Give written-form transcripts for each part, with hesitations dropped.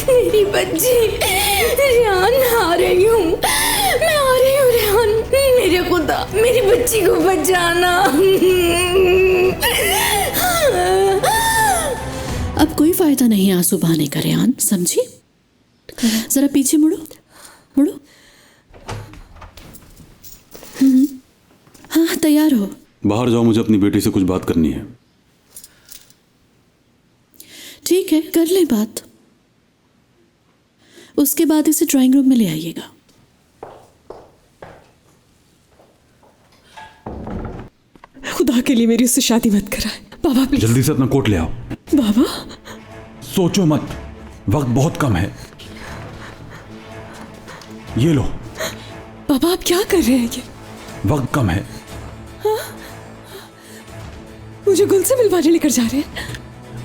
मेरी बच्ची रेहान, आ रही हूँ, मैं आ रही हूँ रेहान। मेरे खुदा, मेरी बच्ची को बचाना। अब कोई फायदा नहीं आंसू बहाने का रेहान, समझी? जरा पीछे मुड़ो, मुड़ो। हाँ, तैयार हो? बाहर जाओ, मुझे अपनी बेटी से कुछ बात करनी है। ठीक है, कर ले बात। उसके बाद इसे ड्राइंग रूम में ले आइएगा। खुदा के लिए मेरी उससे शादी मत कराए बाबा, प्लीज। जल्दी से अपना कोट ले आओ। बाबा, सोचो मत, वक्त बहुत कम है। ये लो। बाबा आप क्या कर रहे हैं? ये वक्त कम है। मुझे गुल से मिलवाने लेकर जा रहे हैं।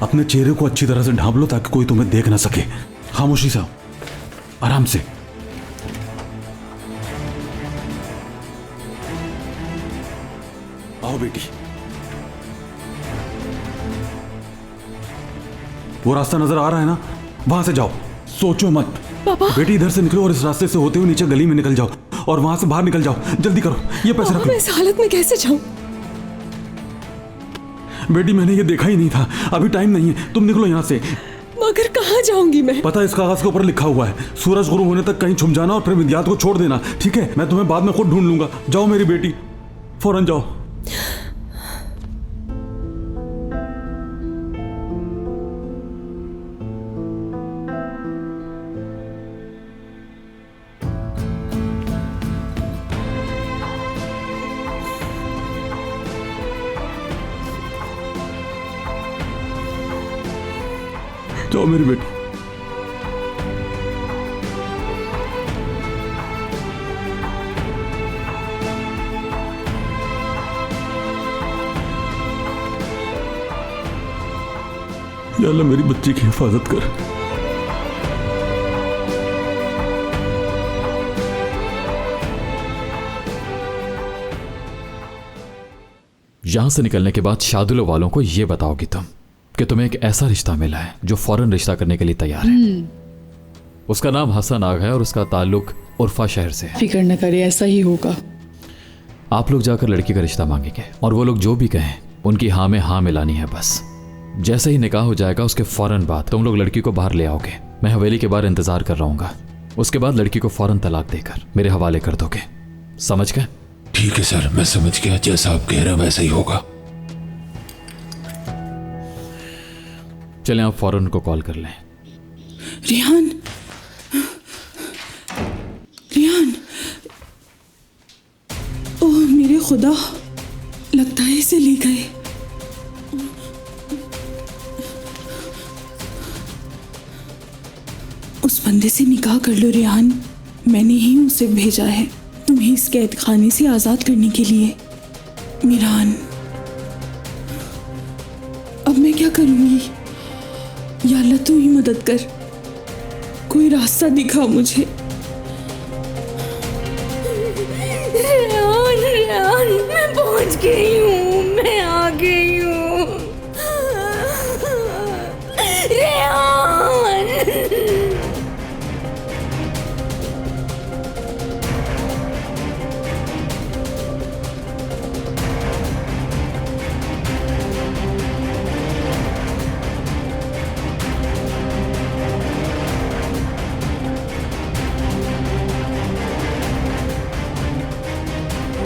अपने चेहरे को अच्छी तरह से ढांप लो ताकि कोई तुम्हें देख ना सके। खामोशी से आओ, आराम से। आओ बेटी। वो रास्ता नजर आ रहा है ना, वहां से जाओ। सोचो मत पापा। बेटी, इधर से निकलो और इस रास्ते से होते हुए नीचे गली में निकल जाओ और वहां से बाहर निकल जाओ। जल्दी करो, ये पैसे रख लो। मैं इस हालत में कैसे जाऊं? बेटी मैंने ये देखा ही नहीं था, अभी टाइम नहीं है, तुम निकलो यहाँ से। मगर कहाँ जाऊंगी मैं? पता है, इस कागज के ऊपर लिखा हुआ है, सूरज गुरु होने तक कहीं छुप जाना और फिर विद्यार्थ को छोड़ देना। ठीक है, मैं तुम्हें बाद में खुद ढूंढ लूंगा। जाओ मेरी बेटी, फौरन जाओ। जाओ मेरी बेटी। या अल्लाह मेरी बच्ची की हिफाजत कर। यहां से निकलने के बाद शादुलो वालों को यह बताओगी तुम कि तुम्हें एक ऐसा रिश्ता मिला है जो फौरन रिश्ता करने के लिए तैयार है। उसका नाम हसन आग है और उसका ताल्लुक उर्फा शहर से है। फिक्र न करे, ऐसा ही होगा। आप लोग जाकर लड़की का रिश्ता मांगेंगे और वो लोग जो भी कहें उनकी हाँ में हाँ मिलानी है बस। जैसे ही निकाह हो जाएगा उसके फौरन बाद तुम लोग लड़की को बाहर ले आओगे। मैं हवेली के बाहर इंतजार कर रहूंगा। उसके बाद लड़की को फौरन तलाक देकर मेरे हवाले कर दोगे, समझ गए? ठीक है सर, मैं समझ गया। जैसा आप कह रहे हैं वैसा ही होगा। चलें, आप फौरन को कॉल कर लें। रेहान, रेहान, ओह मेरे खुदा, लगता है इसे ले गए। उस बंदे से निकाह कर लो रेहान, मैंने ही उसे भेजा है तुम्हें इस कैद खाने से आजाद करने के लिए। मीरान, अब मैं क्या करूंगी? या अल्लाह तू ही मदद कर, कोई रास्ता दिखा मुझे। रेहान, रेहान, मैं पहुंच गई हूँ, मैं आ गई हूँ। रेहान,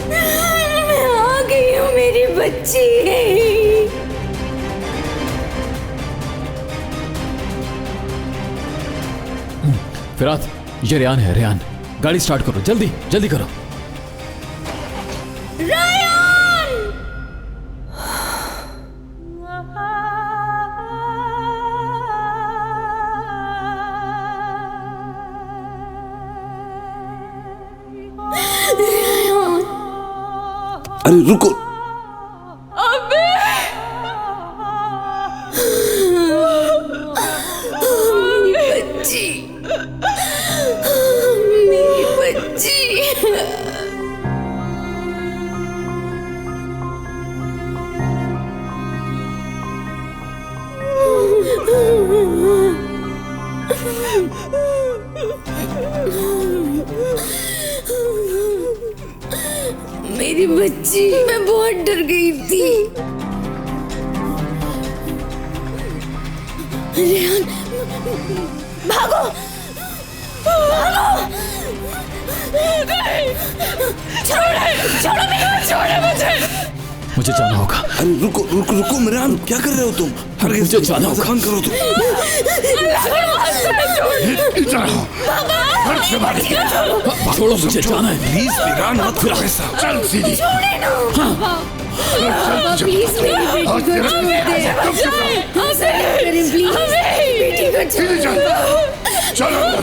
मैं आ गई हूँ मेरी बच्ची। फिरात, ये रेहान है। रेहान, गाड़ी स्टार्ट करो, जल्दी जल्दी करो। रेहान, अरे रुको। मेरी बच्ची, मेरी बच्ची। मेरी बच्ची, मैं बहुत डर गई थी। रेहान, भागो भागो। नहीं, छोड़ो मुझे। मुझे जाना होगा। अरे रुको रुको रुको मिरान, क्या कर रहे हो तुम? मुझे जाना होगा। खान करो तुम। छोड़ो, मुझे जाना है। प्लीज मिरान, मत करो ऐसा। चल सीधी। पापा प्लीज मेरी बेटी को छोड़ दे। ऐसा ना करें प्लीज, बेटी को छोड़ दो। चल अंदर।